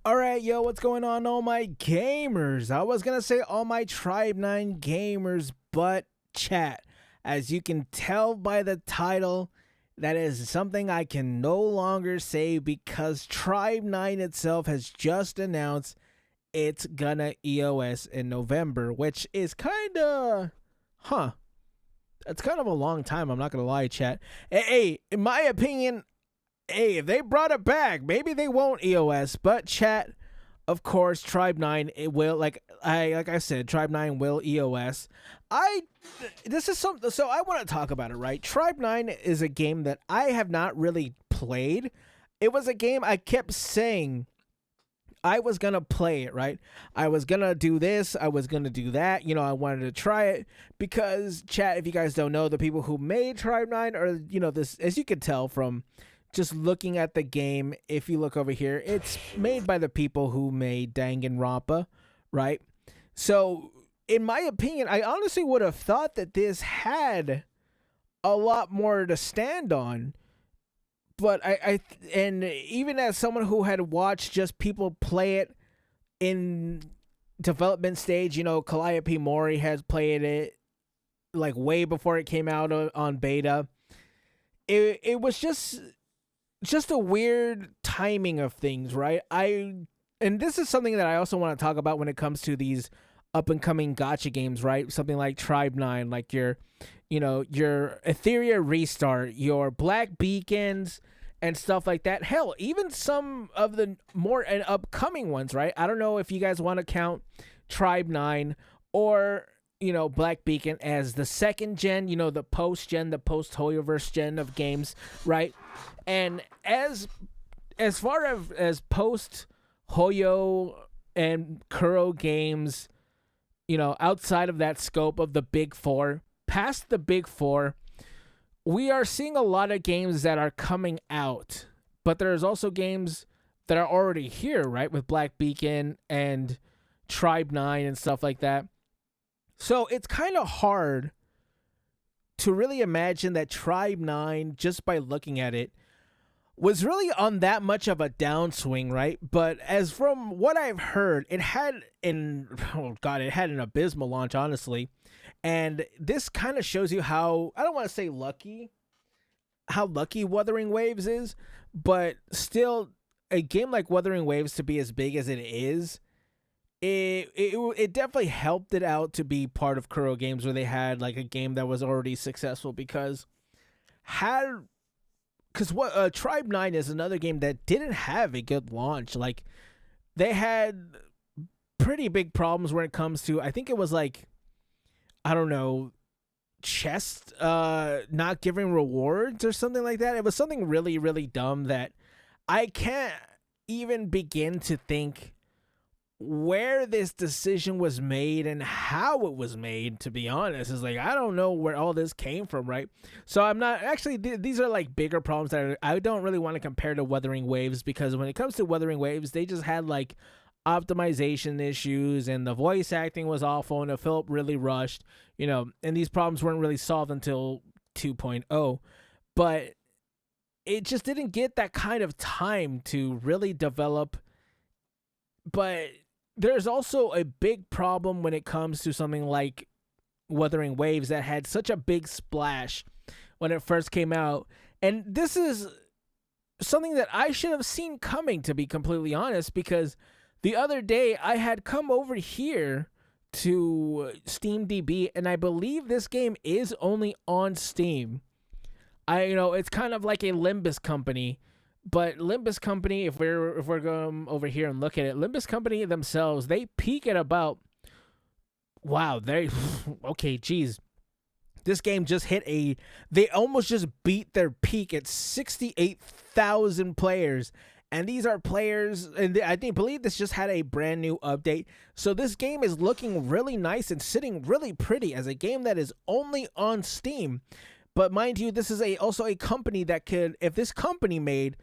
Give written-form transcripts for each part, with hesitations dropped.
Alright, yo, what's going on, all my gamers? I was gonna say all my Tribe 9 gamers, but chat. As you can tell by the title, that is something I can no longer say because Tribe 9 itself has just announced it's gonna EOS in November, which is kinda. It's kind of a long time, I'm not gonna lie, chat. Hey, in my opinion, hey, if they brought it back, maybe they won't EOS. But chat, of course, Tribe 9 it will like I said, Tribe 9 will EOS. This is something, so I want to talk about it, right? Tribe 9 is a game that I have not really played. It was a game I kept saying I was gonna play it, right? I was gonna do this, I was gonna do that. I wanted to try it because chat, if you guys don't know, the people who made Tribe 9 are, this, as you can tell from just looking at the game, if you look over here, it's made by the people who made Danganronpa, right? So, in my opinion, I honestly would have thought that this had a lot more to stand on. But and even as someone who had watched just people play it in development stage, Calliope Mori has played it like way before it came out on beta. It was just a weird timing of things, right? And this is something that I also want to talk about when it comes to these up and coming gacha games, right? Something like Tribe 9, like your Etheria Restart, your Black Beacons, and stuff like that. Hell, even some of the more and upcoming ones, right? I don't know if you guys want to count Tribe 9 or Black Beacon as the second gen, the post-gen, the post-Hoyoverse gen of games, right? And as far as post Hoyo and Kuro games, outside of that scope of the big four, past the big four, we are seeing a lot of games that are coming out, but there's also games that are already here, right? With Black Beacon and Tribe 9 and stuff like that. So it's kind of hard to really imagine that Tribe 9, just by looking at it, was really on that much of a downswing, right? But as from what I've heard, it had an abysmal launch, honestly. And this kind of shows you how, I don't want to say how lucky Wuthering Waves is, but still, a game like Wuthering Waves to be as big as it is, it definitely helped it out to be part of Kuro Games, where they had like a game that was already successful, because Tribe 9 is another game that didn't have a good launch. Like, they had pretty big problems when it comes to, I think it was like, I don't know, chest not giving rewards or something like that. It was something really, really dumb that I can't even begin to think where this decision was made and how it was made, to be honest. Is like, I don't know where all this came from, right? So I'm not actually, these are like bigger problems that I don't really want to compare to Wuthering Waves, because when it comes to Wuthering Waves, they just had like optimization issues and the voice acting was awful and it felt really rushed, and these problems weren't really solved until 2.0, but it just didn't get that kind of time to really develop. But there's also a big problem when it comes to something like Wuthering Waves that had such a big splash when it first came out. And this is something that I should have seen coming, to be completely honest, because the other day I had come over here to SteamDB, and I believe this game is only on Steam. It's kind of like a Limbus company. But Limbus Company, if we're going over here and look at it, Limbus Company themselves, they peak at about, geez. This game just they almost just beat their peak at 68,000 players. And these are players, and I believe this just had a brand new update. So this game is looking really nice and sitting really pretty as a game that is only on Steam. But mind you, this is also a company that could, if this company made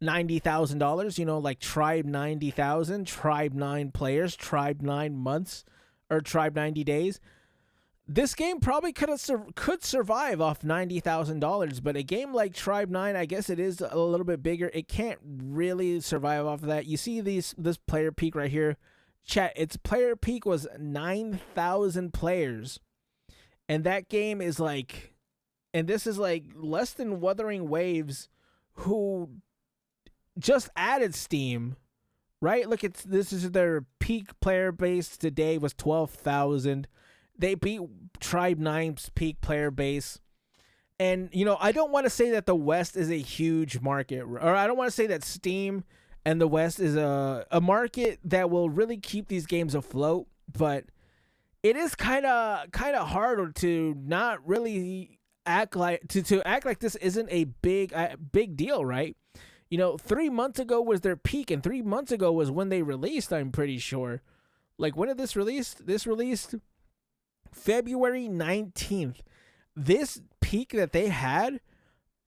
$90,000, like Tribe 90,000, Tribe 9 players, Tribe 9 months, or Tribe 90 days, This game probably could survive off $90,000, but a game like Tribe 9, I guess it is a little bit bigger. It can't really survive off of that. You see this player peak right here. Chat, its player peak was 9,000 players. And that game is like, and this is like less than Wuthering Waves, who just added Steam, right? Look, this is their peak player base today was 12,000. They beat Tribe 9's peak player base. And, I don't want to say that the West is a huge market, or I don't want to say that Steam and the West is a market that will really keep these games afloat, but it is kind of hard to not really act like to act like this isn't a big deal, right? 3 months ago was their peak, and 3 months ago was when they released, I'm pretty sure. Like, when did this release? This released February 19th. This peak that they had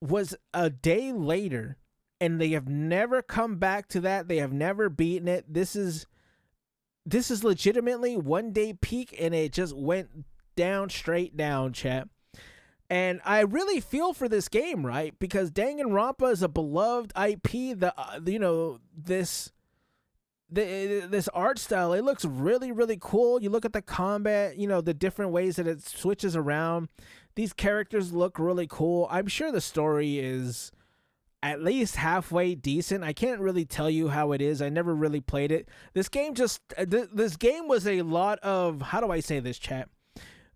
was a day later, and they have never come back to that. They have never beaten it. This is legitimately 1 day peak, and it just went down, straight down, chat. And I really feel for this game, right? Because Danganronpa is a beloved IP. This art style, it looks really, really cool. You look at the combat, the different ways that it switches around. These characters look really cool. I'm sure the story is at least halfway decent. I can't really tell you how it is. I never really played it. This game was a lot of, how do I say this, chat?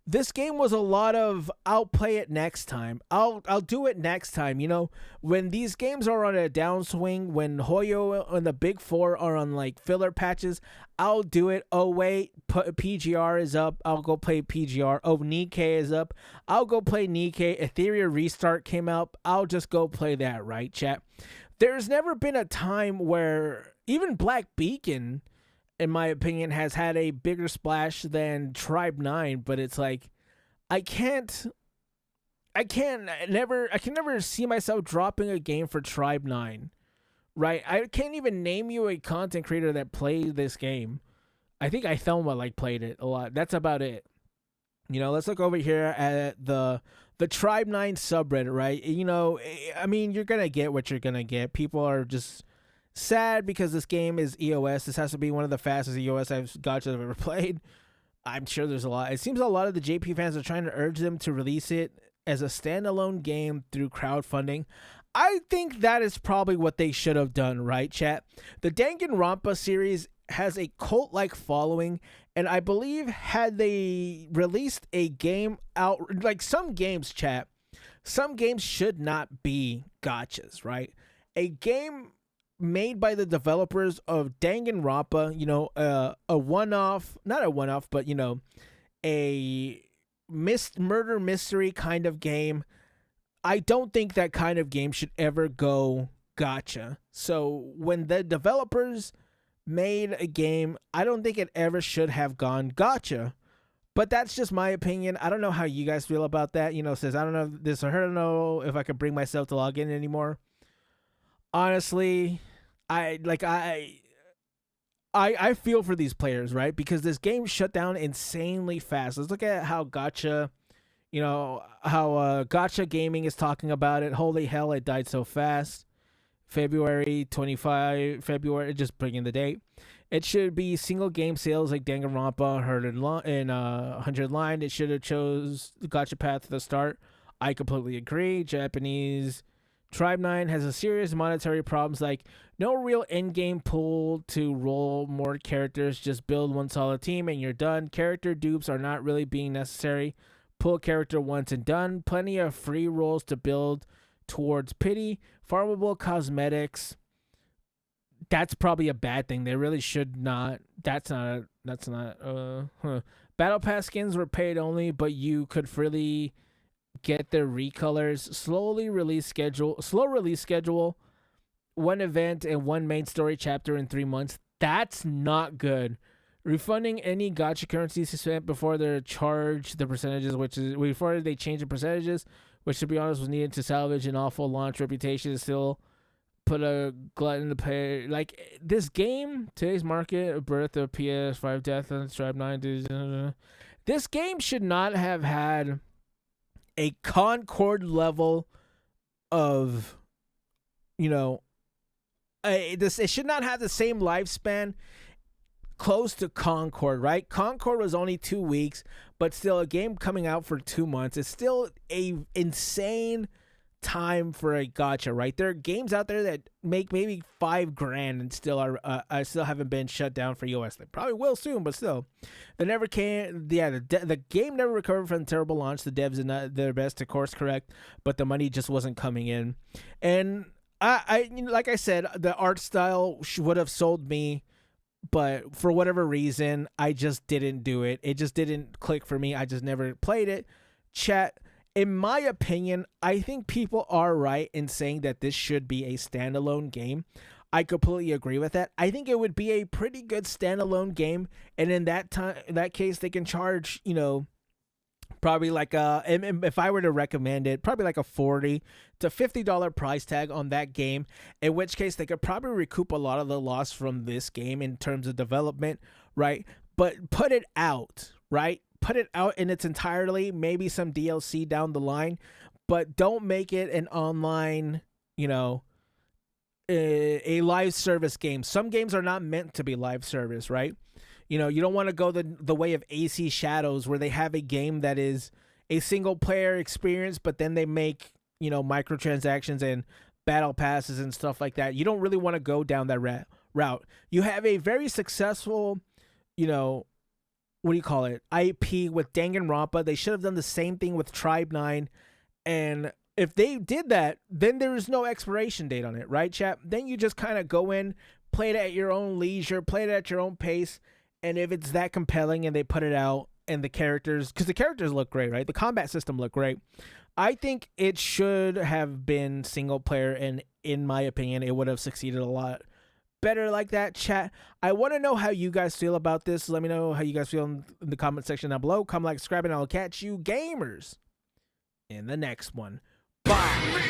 This game was a lot of, I'll play it next time. I'll do it next time. When these games are on a downswing, when Hoyo and the Big Four are on like filler patches, I'll do it. Oh wait, PGR is up. I'll go play PGR. Oh, Nikkei is up. I'll go play Nikkei. Ethereum Restart came out. I'll just go play that, right, chat? There's never been a time where even Black Beacon, in my opinion, has had a bigger splash than Tribe 9, but it's like, I can never see myself dropping a game for Tribe 9, right? I can't even name you a content creator that played this game. I think I Thelma played it a lot. That's about it. Let's look over here at the Tribe 9 subreddit, right? I mean, you're going to get what you're going to get. People are just sad because this game is EOS. This has to be one of the fastest EOS gacha I've ever played. I'm sure there's a lot. It seems a lot of the JP fans are trying to urge them to release it as a standalone game through crowdfunding. I think that is probably what they should have done, right, chat? The Danganronpa series has a cult-like following, and I believe had they released a game out, like some games, chat, some games should not be gachas, right? A game made by the developers of Danganronpa, a one-off, not a one-off, but, a murder mystery kind of game. I don't think that kind of game should ever go gacha. So when the developers made a game, I don't think it ever should have gone gacha. But that's just my opinion. I don't know how you guys feel about that. Says, I don't know this or her. I don't know if I could bring myself to log in anymore. Honestly, I feel for these players, right? Because this game shut down insanely fast. Let's look at how gacha, gacha gaming is talking about it. Holy hell, it died so fast. February 25, just bringing the date. It should be single game sales like Danganronpa and 100 Line. It should have chose the gacha path at the start. I completely agree. Japanese Tribe 9 has a serious monetary problems, like no real end-game pool to roll more characters, just build one solid team and you're done. Character dupes are not really being necessary. Pull character once and done. Plenty of free rolls to build towards pity. Farmable cosmetics. That's probably a bad thing. They really should not. Battle Pass skins were paid only, but you could freely get their recolors. Slow release schedule, one event and one main story chapter in 3 months. That's not good. Refunding any gacha currencies spent before they change the percentages, which to be honest was needed to salvage an awful launch reputation to still put a glut in the pay. Like, this game, today's market, birth of PS5 death and Stripe 9, This game should not have had a Concord level of, you know, it should not have the same lifespan close to Concord, right? Concord was only 2 weeks, but still a game coming out for 2 months. It's still a insane time for a gacha, right? There are games out there that make maybe $5,000 and still still haven't been shut down for US. They probably will soon, but still, they never can. Yeah, the game never recovered from the terrible launch. The devs did not their best to course correct, but the money just wasn't coming in. And like I said, the art style would have sold me, but for whatever reason, I just didn't do it. It just didn't click for me. I just never played it. Chat. In my opinion, I think people are right in saying that this should be a standalone game. I completely agree with that. I think it would be a pretty good standalone game, and in that case, they can charge, probably like if I were to recommend it, probably like a $40 to $50 price tag on that game. In which case, they could probably recoup a lot of the loss from this game in terms of development, right? But put it out, right? Put it out in its entirety, maybe some DLC down the line, but don't make it an online, a live service game. Some games are not meant to be live service, right? You don't want to go the way of AC Shadows, where they have a game that is a single player experience, but then they make, microtransactions and battle passes and stuff like that. You don't really want to go down that route. You have a very successful, what do you call it, IP with Danganronpa. They should have done the same thing with Tribe 9. And if they did that, then there is no expiration date on it, right, chap? Then you just kind of go in, play it at your own leisure, play it at your own pace. And if it's that compelling and they put it out, and the characters, because the characters look great, right? The combat system look great. I think it should have been single player, and in my opinion, it would have succeeded a lot better like that, chat. I want to know how you guys feel about this. Let me know how you guys feel in the comment section down below. Comment, like, subscribe, and I'll catch you gamers in the next one. Bye.